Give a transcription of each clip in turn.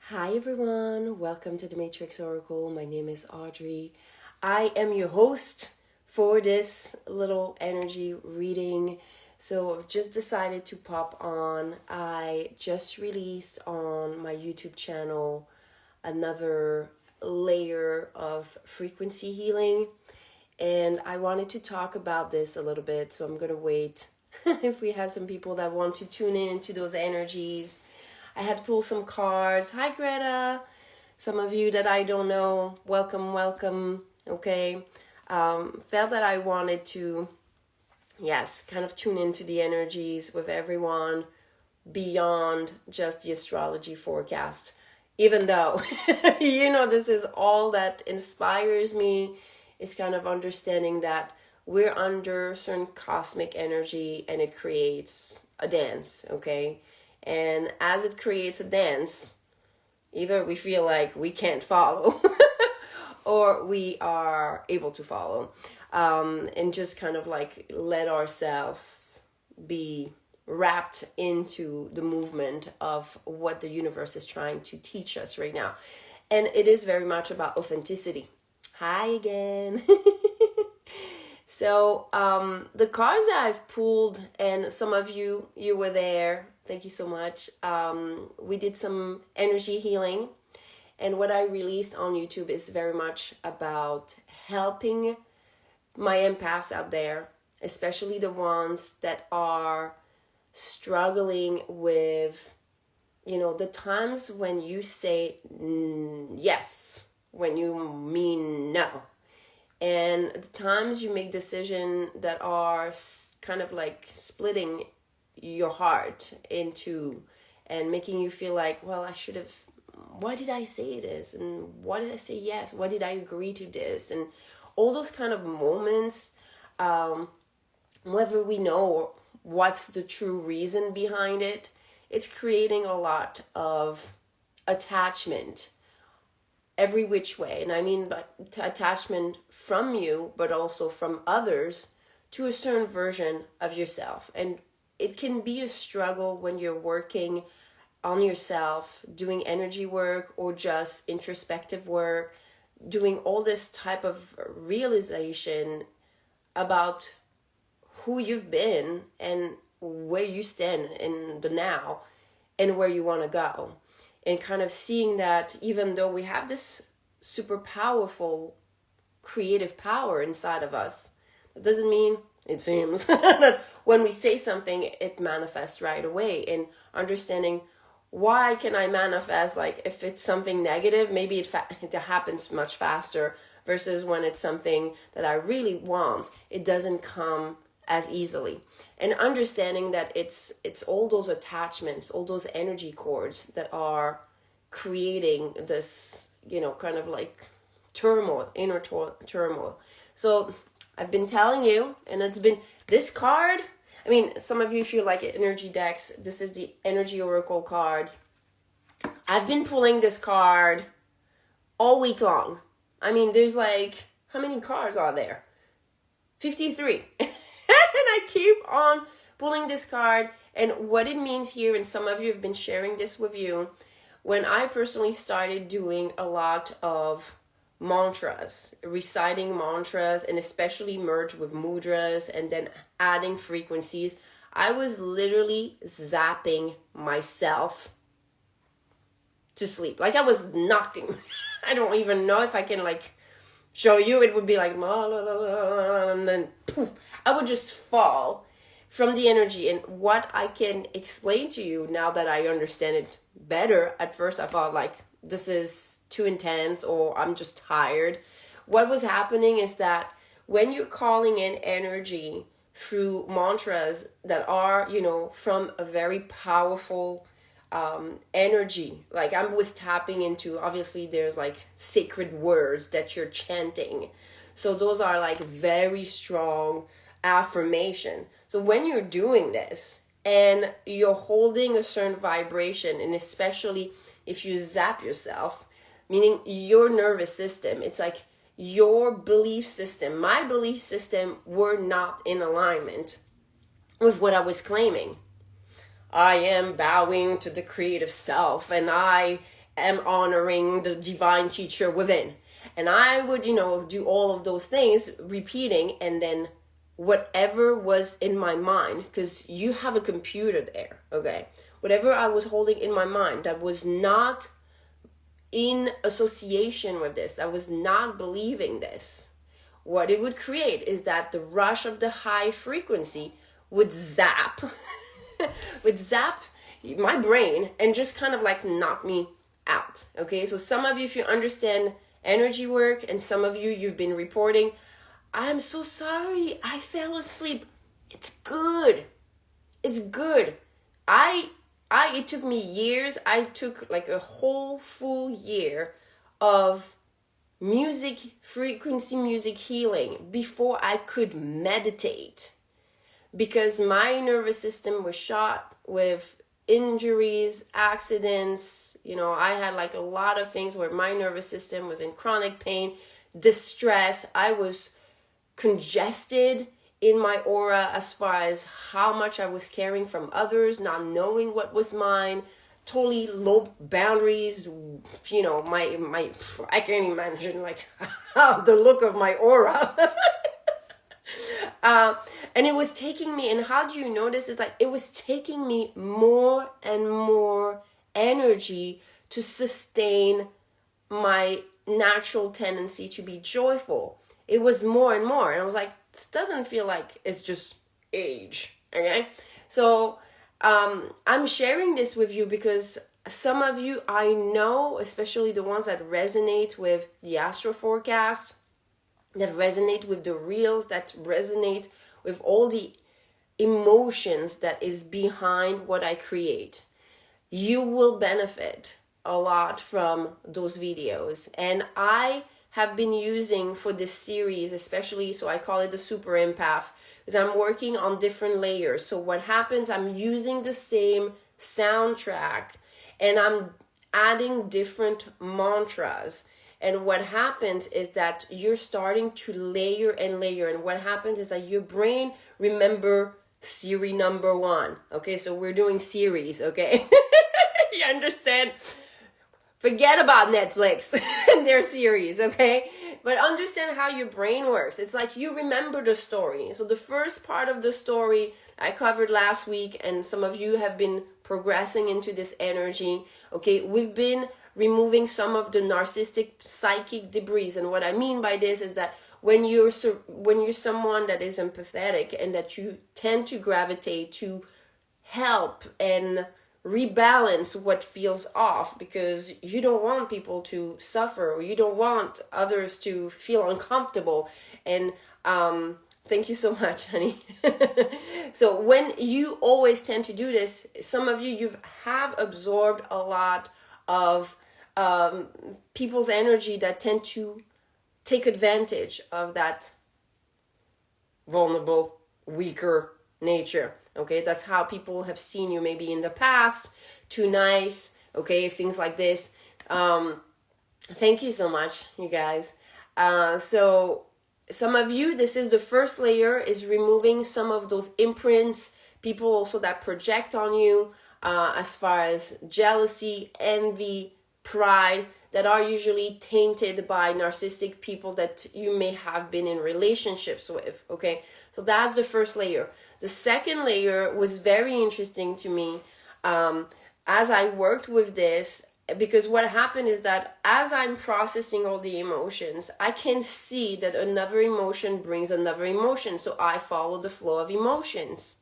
Hi everyone, welcome to the Matrix Oracle. My name is Audrey. I am your host for this little energy reading. So I've just decided to pop on. I just released on my YouTube channel another layer of frequency healing. And I wanted to talk about this a little bit, so I'm going to wait if we have some people that want to tune in to those energies. I had to pull some cards. Hi, Greta. Some of you that I don't know, welcome. Okay. Felt that I wanted to, kind of tune into the energies with everyone beyond just the astrology forecast. Even though, this is all that inspires me, is kind of understanding that we're under certain cosmic energy and it creates a dance, okay? And as it creates a dance, either we feel like we can't follow or we are able to follow. And just kind of like let ourselves be wrapped into the movement of what the universe is trying to teach us right now. And it is very much about authenticity. Hi again. So the cards that I've pulled, and some of you were there. Thank you so much. We did some energy healing. And what I released on YouTube is very much about helping my empaths out there, especially the ones that are struggling with, the times when you say yes, when you mean no. And the times you make decisions that are kind of like splitting your heart into and making you feel like, well, why did I say this? And why did I say yes? Why did I agree to this? And all those kind of moments, whether we know what's the true reason behind it, it's creating a lot of attachment every which way. And I mean by attachment from you, but also from others to a certain version of yourself. And it can be a struggle when you're working on yourself, doing energy work or just introspective work, doing all this type of realization about who you've been and where you stand in the now and where you want to go. And kind of seeing that even though we have this super powerful creative power inside of us, it doesn't mean, it seems, that when we say something, it manifests right away. And understanding, why can I manifest, like if it's something negative, maybe it happens much faster, versus when it's something that I really want, it doesn't come as easily. And understanding that it's all those attachments, all those energy cords that are creating this, kind of like turmoil, inner turmoil. So I've been telling you, and it's been this card. I mean, some of you, if you like energy decks, this is the energy oracle cards. I've been pulling this card all week long. I mean, there's like, how many cards are there? 53. And I keep on pulling this card. And what it means here, and some of you have been sharing this with you, when I personally started doing a lot of mantras, reciting mantras, and especially merged with mudras and then adding frequencies, I was literally zapping myself to sleep. Like I was knocking. I don't even know if I can like show you. It would be like, and then poof, I would just fall from the energy. And what I can explain to you now that I understand it better, at first I thought like, this is too intense or I'm just tired. What was happening is that when you're calling in energy through mantras that are, from a very powerful energy, like I was tapping into, obviously there's like sacred words that you're chanting. So those are like very strong affirmation. So when you're doing this and you're holding a certain vibration, and especially if you zap yourself, meaning your nervous system, it's like your belief system, my belief system were not in alignment with what I was claiming. I am bowing to the creative self and I am honoring the divine teacher within. And I would, do all of those things, repeating, and then whatever was in my mind, because you have a computer there, okay? Whatever I was holding in my mind that was not in association with this, that was not believing this, what it would create is that the rush of the high frequency would zap, would zap my brain and just kind of like knock me out, okay? So some of you, if you understand energy work, and some of you, you've been reporting, I'm so sorry, I fell asleep. It's good. It's good. It took me years. I took like a whole full year of frequency music healing before I could meditate, because my nervous system was shot with injuries, accidents. I had like a lot of things where my nervous system was in chronic pain, distress. I was congested in my aura as far as how much I was carrying from others, not knowing what was mine, totally low boundaries. My I can't imagine like the look of my aura. And it was taking me, and how do you notice? It's like it was taking me more and more energy to sustain my natural tendency to be joyful. It was more and more, and I was like, this doesn't feel like it's just age, okay? So I'm sharing this with you because some of you, I know, especially the ones that resonate with the astro forecast, that resonate with the reels, that resonate with all the emotions that is behind what I create. You will benefit a lot from those videos. And I have been using for this series, especially, so I call it the super empath, because I'm working on different layers. So what happens, I'm using the same soundtrack and I'm adding different mantras. And what happens is that you're starting to layer and layer. And what happens is that your brain remember series number 1. Okay, so we're doing series, okay? You understand? Forget about Netflix and their series, okay? But understand how your brain works. It's like you remember the story. So the first part of the story I covered last week, and some of you have been progressing into this energy, okay? We've been removing some of the narcissistic psychic debris. And what I mean by this is that when you're someone that is empathetic and that you tend to gravitate to help and rebalance what feels off, because you don't want people to suffer, or you don't want others to feel uncomfortable. And thank you so much, honey. So when you always tend to do this, some of you have absorbed a lot of people's energy that tend to take advantage of that vulnerable, weaker nature. Okay, that's how people have seen you maybe in the past, too nice, okay, things like this. Thank you so much, you guys. So some of you, this is the first layer, is removing some of those imprints, people also that project on you, as far as jealousy, envy, pride, that are usually tainted by narcissistic people that you may have been in relationships with, okay? So that's the first layer. The second layer was very interesting to me as I worked with this, because what happened is that as I'm processing all the emotions, I can see that another emotion brings another emotion. So I follow the flow of emotions.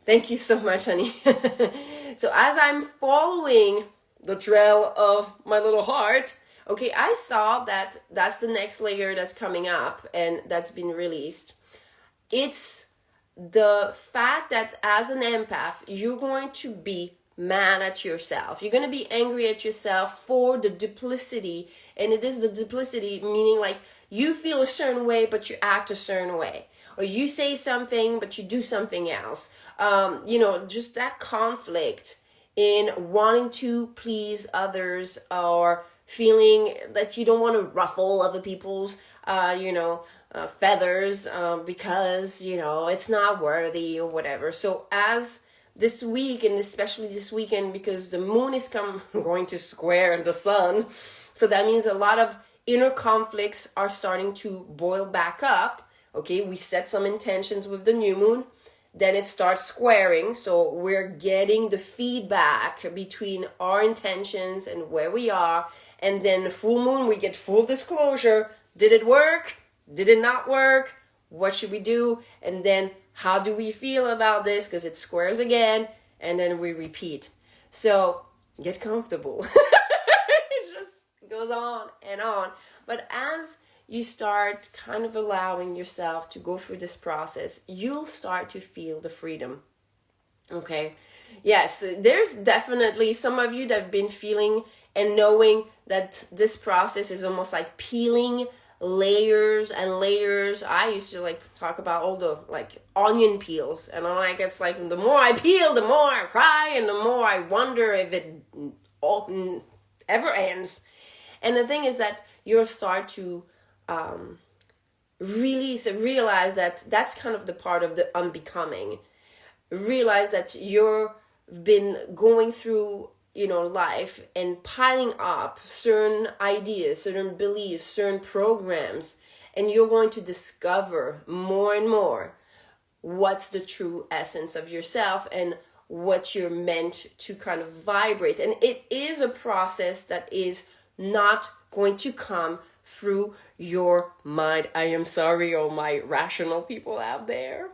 Thank you so much, honey. So as I'm following the trail of my little heart, okay, I saw that that's the next layer that's coming up and that's been released. It's the fact that as an empath, you're going to be mad at yourself. You're going to be angry at yourself for the duplicity. And it is the duplicity, meaning like you feel a certain way, but you act a certain way. Or you say something, but you do something else. Just that conflict in wanting to please others, or feeling that you don't want to ruffle other people's, feathers, because, it's not worthy or whatever. So as this week, and especially this weekend, because the moon is going to square the sun. So that means a lot of inner conflicts are starting to boil back up. Okay, we set some intentions with the new moon, then it starts squaring. So we're getting the feedback between our intentions and where we are. And then the full moon, we get full disclosure. Did it work? Did it not work? What should we do? And then how do we feel about this? Because it squares again, and then we repeat. So get comfortable. It just goes on and on. But as you start kind of allowing yourself to go through this process, you'll start to feel the freedom. Okay? Yes, there's definitely some of you that have been feeling and knowing that this process is almost like peeling layers and layers. I used to like talk about all the like onion peels, and I'm like, it's like the more I peel, the more I cry, and the more I wonder if it all ever ends. And the thing is that you'll start to realize that that's kind of the part of the unbecoming. Realize that you've been going through, life and piling up certain ideas, certain beliefs, certain programs, and you're going to discover more and more what's the true essence of yourself and what you're meant to kind of vibrate. And it is a process that is not going to come through your mind. I am sorry, all my rational people out there.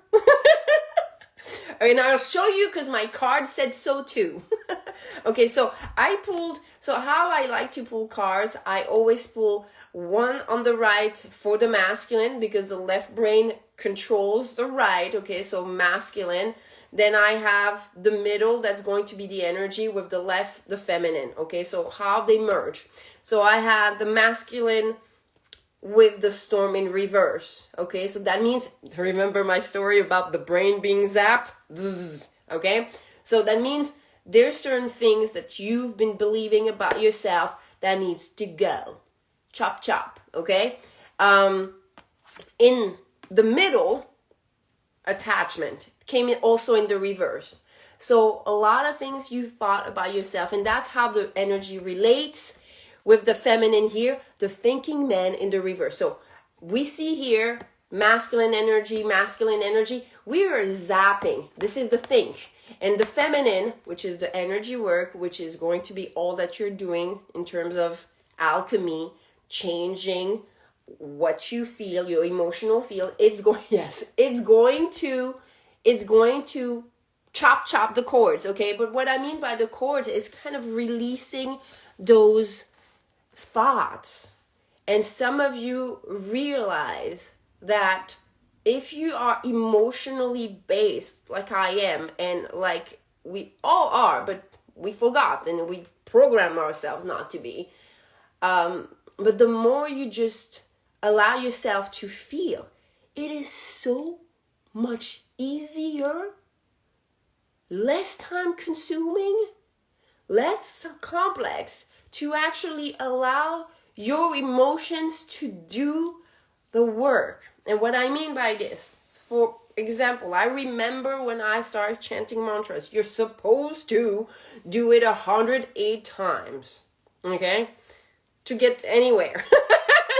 And I'll show you because my card said so too. Okay, so how I like to pull cards, I always pull one on the right for the masculine, because the left brain controls the right. Okay, so masculine. Then I have the middle, that's going to be the energy, with the left, the feminine. Okay, so how they merge. So I have the masculine with the storm in reverse. Okay, so that means, remember my story about the brain being zapped? Zzz, okay, so that means there's certain things that you've been believing about yourself that needs to go. Chop, chop, okay? In the middle, attachment came in also in the reverse. So a lot of things you've thought about yourself, and that's how the energy relates with the feminine here, the thinking man in the reverse. So we see here masculine energy. We are zapping. This is the think. And the feminine, which is the energy work, which is going to be all that you're doing in terms of alchemy, changing what you feel, your emotional feel. It's going to chop the cords, okay? But what I mean by the cords is kind of releasing those thoughts. And some of you realize that if you are emotionally based like I am, and like we all are, but we forgot and we program ourselves not to be, but the more you just allow yourself to feel, it is so much easier, less time consuming, less complex to actually allow your emotions to do the work. And what I mean by this, for example, I remember when I started chanting mantras, you're supposed to do it 108 times, okay, to get anywhere.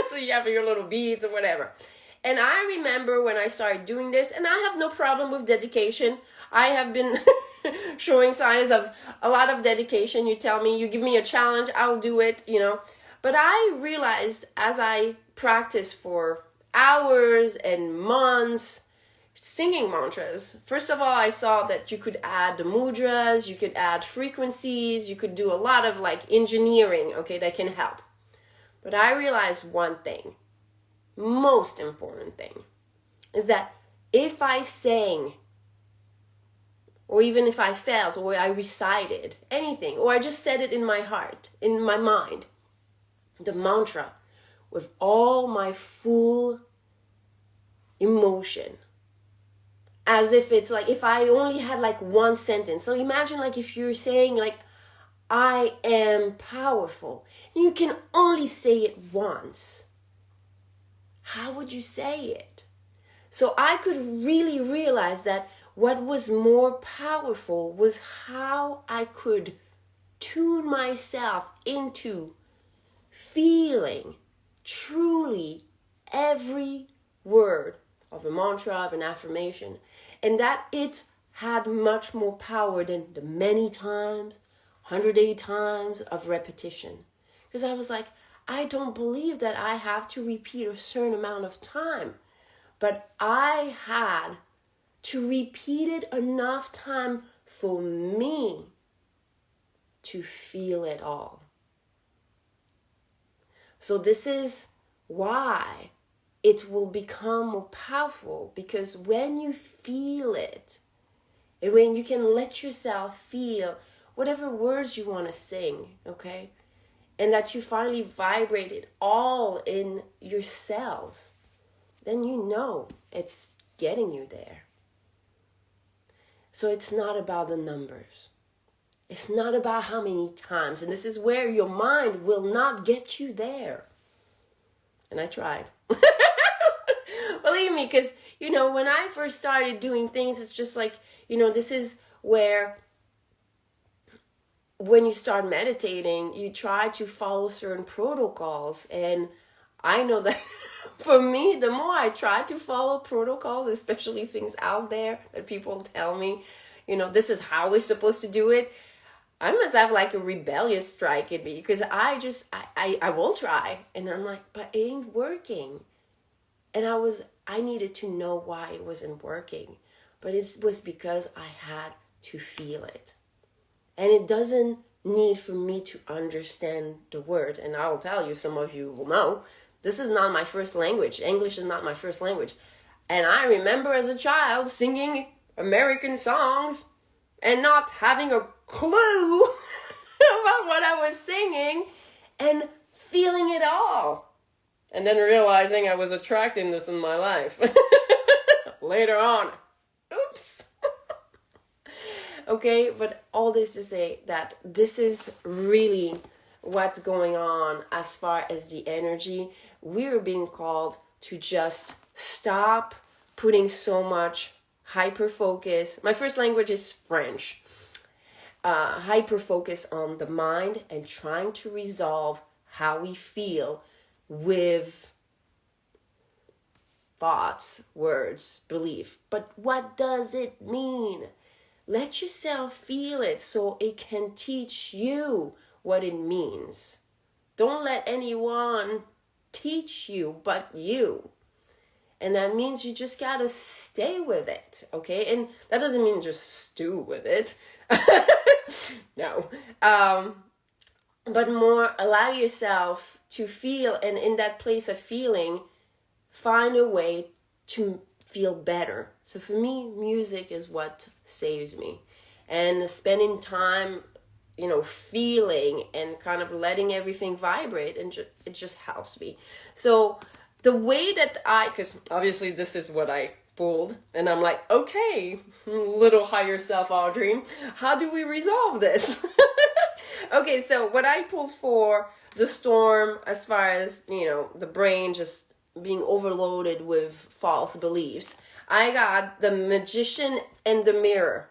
So you have your little beads or whatever. And I remember when I started doing this, and I have no problem with dedication. I have been showing signs of a lot of dedication. You tell me, you give me a challenge, I'll do it, But I realized as I practiced for hours and months singing mantras, first of all, I saw that you could add the mudras, you could add frequencies, you could do a lot of like engineering, okay, that can help. But I realized one thing, most important thing, is that if I sang, or even if I felt, or I recited anything, or I just said it in my heart, in my mind, the mantra, with all my full emotion, as if it's like, if I only had like one sentence. So imagine like if you're saying like, I am powerful, and you can only say it once. How would you say it? So I could really realize that What was more powerful was how I could tune myself into feeling truly every word of a mantra, of an affirmation, and that it had much more power than the many times, 108 times of repetition. Because I was like, I don't believe that I have to repeat a certain amount of time, but I had to repeat it enough time for me to feel it all. So this is why it will become more powerful, because when you feel it, and when you can let yourself feel whatever words you want to sing, okay? And that you finally vibrate it all in your cells, then you know it's getting you there. So it's not about the numbers. It's not about how many times. And this is where your mind will not get you there. And I tried. Believe me, because, when I first started doing things, it's just like, this is where when you start meditating, you try to follow certain protocols. And I know that for me, the more I try to follow protocols, especially things out there that people tell me, this is how we're supposed to do it, I must have like a rebellious strike in me, because I will try. And I'm like, but it ain't working. And I needed to know why it wasn't working. But it was because I had to feel it. And it doesn't need for me to understand the words. And I'll tell you, some of you will know, this is not my first language. English is not my first language. And I remember as a child singing American songs and not having a clue about what I was singing and feeling it all. And then realizing I was attracting this in my life later on. Oops. Okay, but all this to say that this is really what's going on as far as the energy. We're being called to just stop putting so much hyper focus. My first language is French. Hyper focus on the mind and trying to resolve how we feel with thoughts, words, belief. But what does it mean? Let yourself feel it so it can teach you what it means. Don't let anyone teach you but you. And that means you just gotta stay with it, okay? And that doesn't mean just stew with it. No. But more allow yourself to feel, and in that place of feeling, find a way to feel better. So for me, music is what saves me. And spending time, feeling and kind of letting everything vibrate, and it just helps me. So the way that because obviously this is what I pulled, and I'm like, okay, little higher self Audrey, how do we resolve this? Okay, so what I pulled for the storm, as far as, the brain just being overloaded with false beliefs, I got the Magician and the Mirror,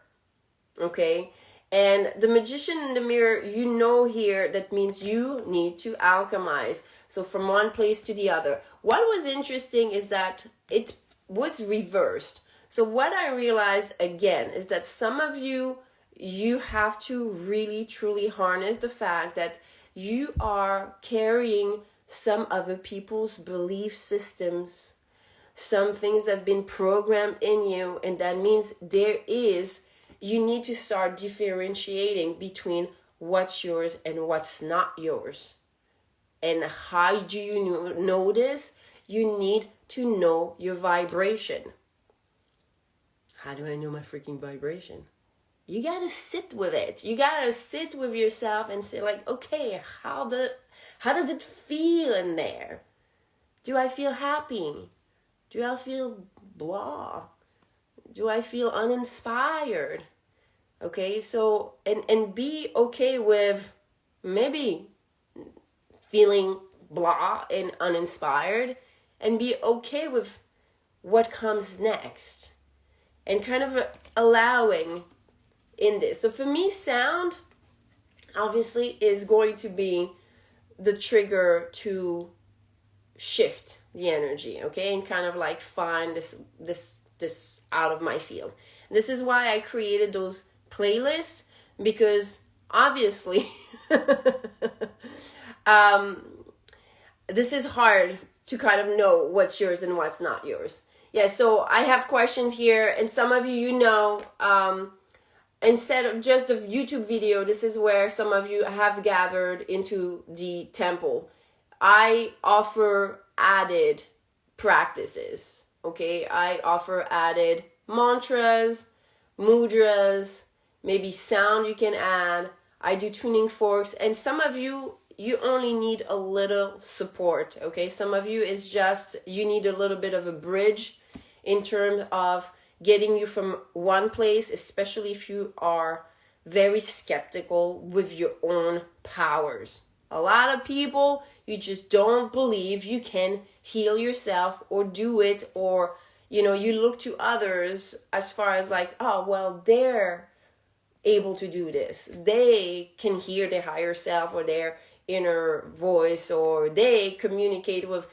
okay? And the Magician and the Mirror, here, that means you need to alchemize. So from one place to the other. What was interesting is that it was reversed. So what I realized again is that some of you have to really truly harness the fact that you are carrying some other people's belief systems, some things that have been programmed in you, and that means you need to start differentiating between what's yours and what's not yours. And how do you know this? You need to know your vibration. How do I know my freaking vibration? You gotta sit with it. You gotta sit with yourself and say, like, okay, how does it feel in there? Do I feel happy? Do I feel blah? Do I feel uninspired? Okay, so and be okay with maybe feeling blah and uninspired, and be okay with what comes next. and kind of allowing in this. So for me, sound obviously is going to be the trigger to shift the energy, okay, and kind of like find this out of my field. This is why I created those playlists, because obviously this is hard to kind of know what's yours and what's not yours. Yeah, so I have questions here, and some of you, instead of just a YouTube video, this is where some of you have gathered into the temple. I offer added practices, okay? I offer added mantras, mudras, maybe sound you can add. I do tuning forks, and some of you only need a little support, okay? Some of you is just, you need a little bit of a bridge in terms of getting you from one place, especially if you are very skeptical with your own powers. A lot of people, you just don't believe you can heal yourself or do it, or, you look to others as far as like, oh, well, they're able to do this. They can hear their higher self or their inner voice, or they communicate with,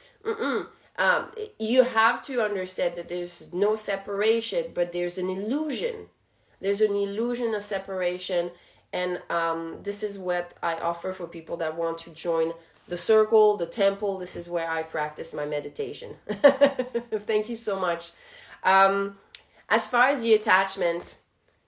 you have to understand that there's no separation, but there's an illusion. There's an illusion of separation. And this is what I offer for people that want to join the circle, the temple. This is where I practice my meditation. Thank you so much. As far as the attachment,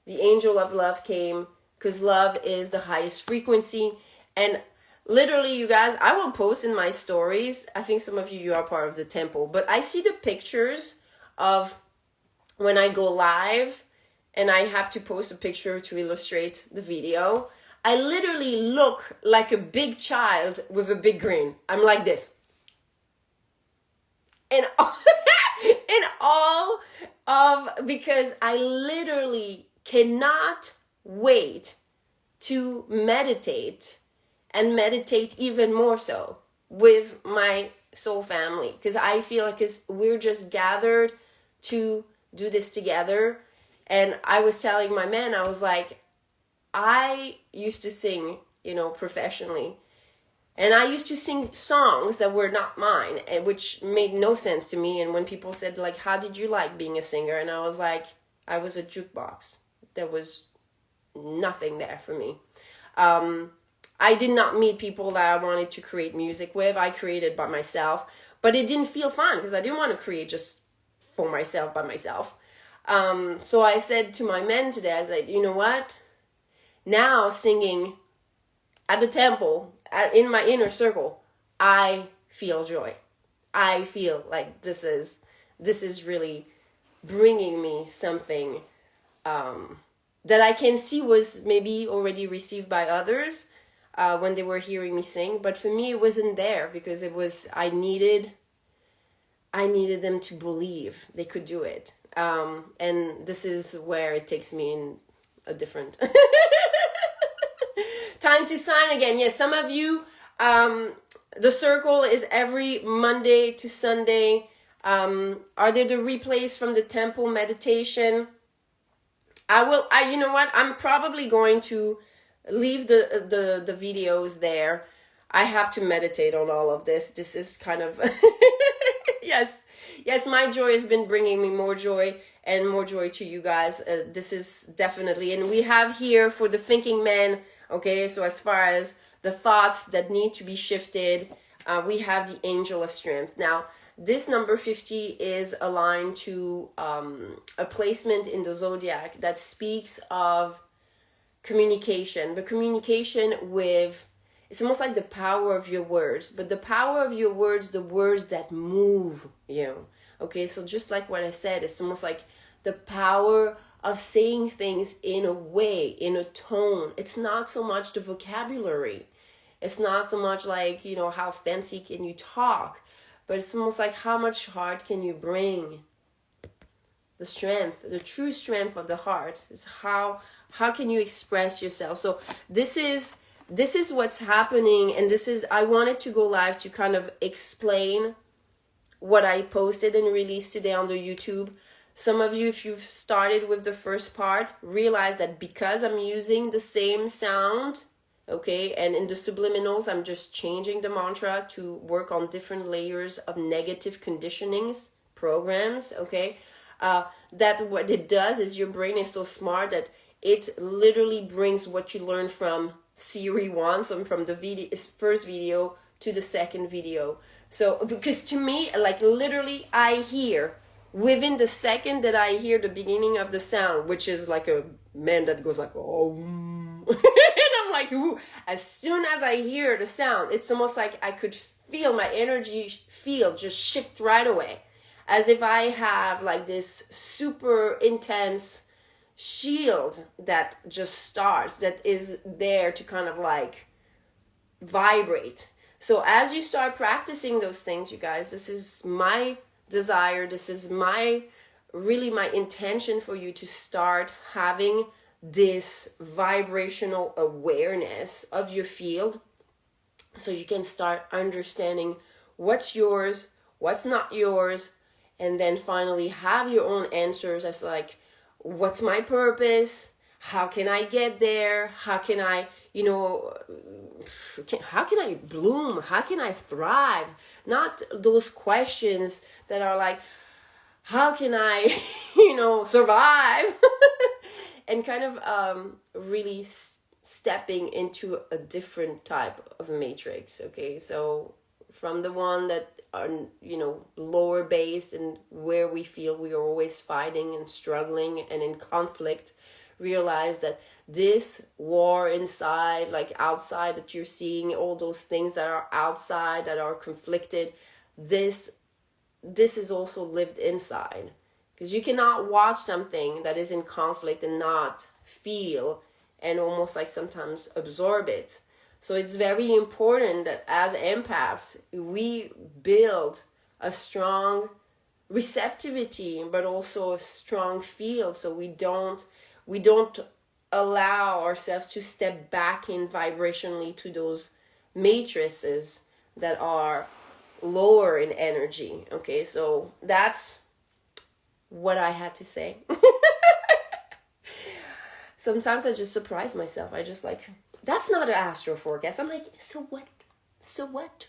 the angel of love came, because love is the highest frequency. And literally, you guys, I will post in my stories. I think some of you are part of the temple, but I see the pictures of when I go live and I have to post a picture to illustrate the video. I literally look like a big child with a big grin. I'm like this. And all of, because I literally cannot wait to meditate, and meditate even more so with my soul family, because I feel like we're just gathered to do this together. And I was telling my man, I was like, I used to sing, professionally, and I used to sing songs that were not mine, and which made no sense to me. And when people said, like, how did you like being a singer? And I was like, I was a jukebox. There was nothing there for me. I did not meet people that I wanted to create music with. I created by myself, but it didn't feel fun because I didn't want to create just for myself, by myself. So I said to my men today, I said, you know what? Now singing at the temple, in my inner circle, I feel joy. I feel like this is really bringing me something that I can see was maybe already received by others when they were hearing me sing. But for me, it wasn't there, because I needed them to believe they could do it. And this is where it takes me in a different time to sign again. Yes, some of you, the circle is every Monday to Sunday. Are there the replays from the temple meditation? You know what? I'm probably going to leave the videos there. I have to meditate on all of this. This is kind of, yes, my joy has been bringing me more joy and more joy to you guys. This is definitely, and we have here for the thinking man, okay, so as far as the thoughts that need to be shifted, we have the angel of strength. Now, this number 50 is aligned to a placement in the zodiac that speaks of communication, but communication with, it's almost like the power of your words, but the power of your words, the words that move you. Okay, so just like what I said, it's almost like the power of saying things in a way, in a tone. It's not so much the vocabulary. It's not so much like, how fancy can you talk, but it's almost like how much heart can you bring? The strength, the true strength of the heart is how can you express yourself? So this is what's happening, and I wanted to go live to kind of explain what I posted and released today on the YouTube. Some of you, if you've started with the first part, realize that because I'm using the same sound, okay, and in the subliminals, I'm just changing the mantra to work on different layers of negative conditionings, programs, okay, that what it does is your brain is so smart that it literally brings what you learned from Series 1, so from the first video to the second video. So, because to me, like literally, I hear within the second that I hear the beginning of the sound, which is like a man that goes like, oh, and I'm like, ooh. As soon as I hear the sound, it's almost like I could feel my energy field just shift right away. As if I have like this super intense shield that just starts, that is there to kind of like vibrate. So as you start practicing those things, you guys, this is my desire, this is really my intention for you to start having this vibrational awareness of your field, so you can start understanding what's yours, what's not yours, and then finally have your own answers as like, what's my purpose? How can I get there? How can I, how can I bloom? How can I thrive? Not those questions that are like, how can I, survive? And kind of really stepping into a different type of matrix, okay? So from the one that are, lower based and where we feel we are always fighting and struggling and in conflict, realize that this war inside, like outside that you're seeing, all those things that are outside that are conflicted, this is also lived inside. Because you cannot watch something that is in conflict and not feel and almost like sometimes absorb it. So it's very important that as empaths, we build a strong receptivity, but also a strong field, so we don't allow ourselves to step back in vibrationally to those matrices that are lower in energy. Okay, so that's what I had to say. Sometimes I just surprise myself. I just like, that's not an astro forecast. I'm like, so what? So what?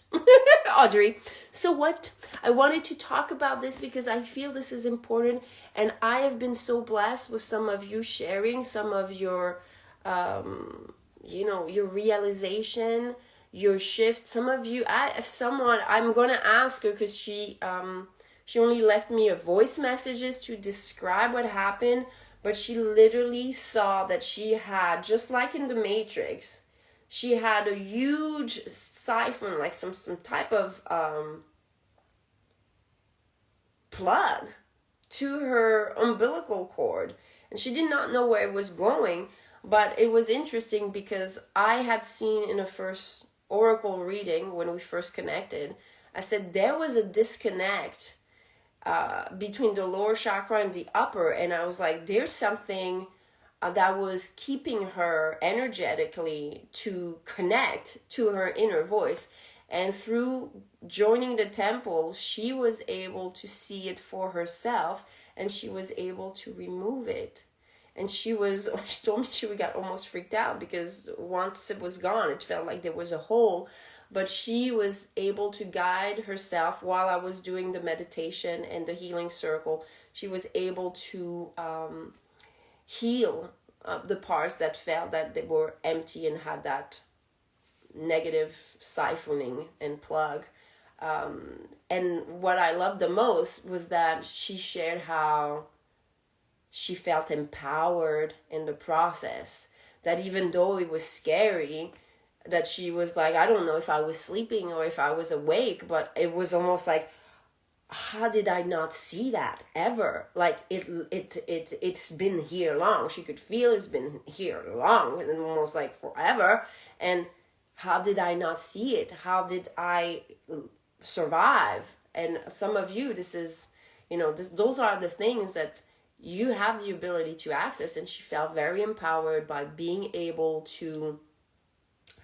Audrey, so what? I wanted to talk about this because I feel this is important, and I have been so blessed with some of you sharing some of your, your realization, your shift. Some of you, I'm gonna ask her because she only left me a voice messages to describe what happened, but she literally saw that she had, just like in the Matrix, she had a huge siphon, like some type of plug to her umbilical cord, and she did not know where it was going. But it was interesting because I had seen in a first oracle reading when we first connected, I said there was a disconnect between the lower chakra and the upper, and I was like, there's something that was keeping her energetically to connect to her inner voice. And through joining the temple, she was able to see it for herself, and she was able to remove it. And she told me she got almost freaked out because once it was gone, it felt like there was a hole. But she was able to guide herself while I was doing the meditation and the healing circle. She was able to heal the parts that felt that they were empty and had that negative siphoning and plug. And what I loved the most was that she shared how she felt empowered in the process. That even though it was scary, that she was like, I don't know if I was sleeping or if I was awake, but it was almost like, how did I not see that ever? Like it's been here long. She could feel it's been here long and almost like forever. And how did I not see it? How did I survive? And some of you, this is, those are the things that you have the ability to access. And she felt very empowered by being able to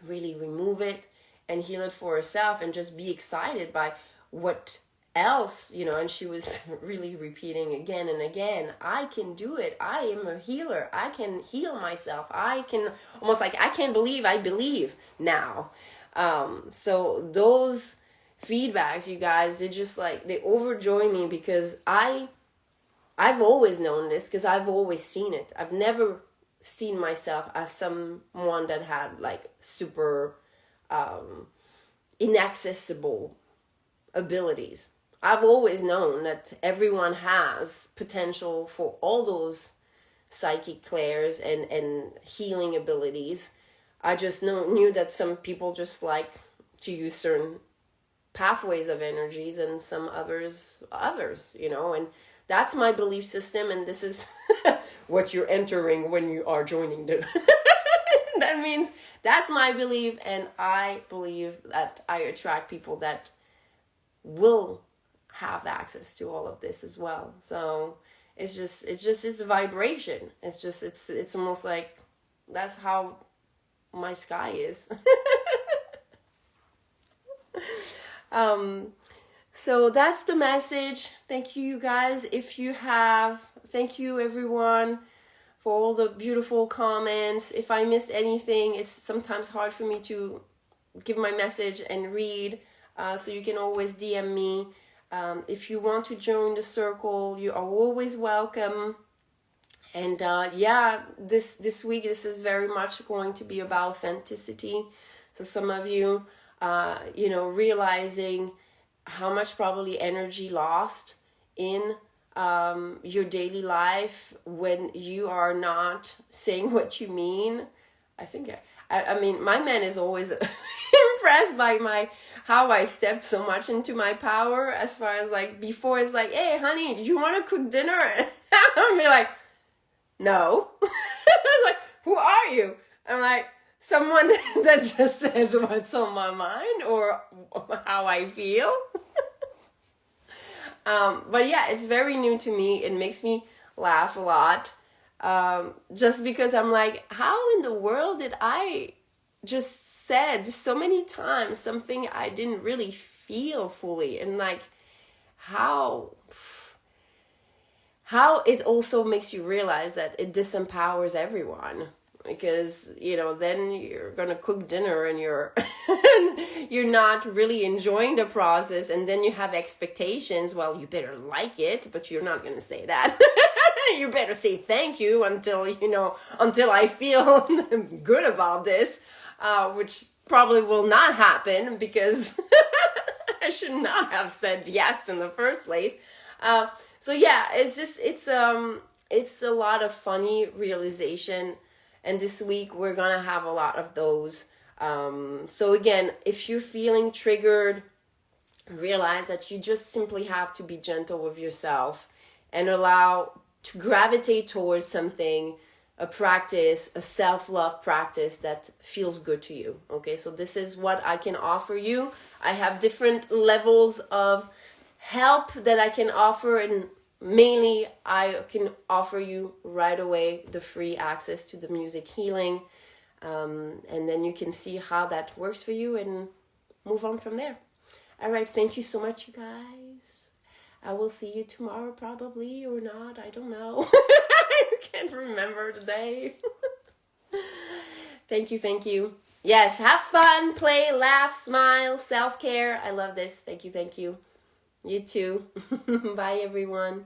really remove it and heal it for herself, and just be excited by what else, you know, and she was really repeating again and again, I can do it. I am a healer. I can heal myself. I can, almost like, I can't believe I believe now. So those feedbacks, you guys, they just like, they overjoy me, because I've always known this, because I've always seen it. I've never seen myself as someone that had like super inaccessible abilities. I've always known that everyone has potential for all those psychic clairs and healing abilities. I just knew that some people just like to use certain pathways of energies, and some others, you know, and that's my belief system, and this is what you're entering when you are joining the that means that's my belief, and I believe that I attract people that will have access to all of this as well. So it's a vibration. It's almost like that's how my sky is. So that's the message. Thank you, you guys. Thank you everyone for all the beautiful comments. If I missed anything, it's sometimes hard for me to give my message and read. So you can always DM me. If you want to join the circle, you are always welcome. And this week, this is very much going to be about authenticity. So some of you, realizing how much probably energy lost in your daily life when you are not saying what you mean. I mean, my man is always impressed by how I stepped so much into my power, as far as like before it's like, hey honey, do you want to cook dinner? I'll be like, no. I was like, who are you? I'm like, someone that just says what's on my mind or how I feel. But yeah, it's very new to me. It makes me laugh a lot. Just because I'm like, how in the world did I just said so many times something I didn't really feel fully, and like how it also makes you realize that it disempowers everyone, because then you're gonna cook dinner and you're not really enjoying the process, and then you have expectations. Well, you better like it, but you're not gonna say that. You better say thank you until I feel good about this, which probably will not happen, because I should not have said yes in the first place. So yeah, it's a lot of funny realization, and this week we're gonna have a lot of those. So again, if you're feeling triggered, realize that you just simply have to be gentle with yourself and allow to gravitate towards something, a practice, a self-love practice that feels good to you. Okay, so this is what I can offer you. I have different levels of help that I can offer, and mainly I can offer you right away the free access to the music healing, and then you can see how that works for you and move on from there. All right, thank you so much, you guys. I will see you tomorrow, probably, or not. I don't know. I can't remember the day. Thank you. Yes, have fun, play, laugh, smile, self-care. I love this. Thank you. You too. Bye, everyone.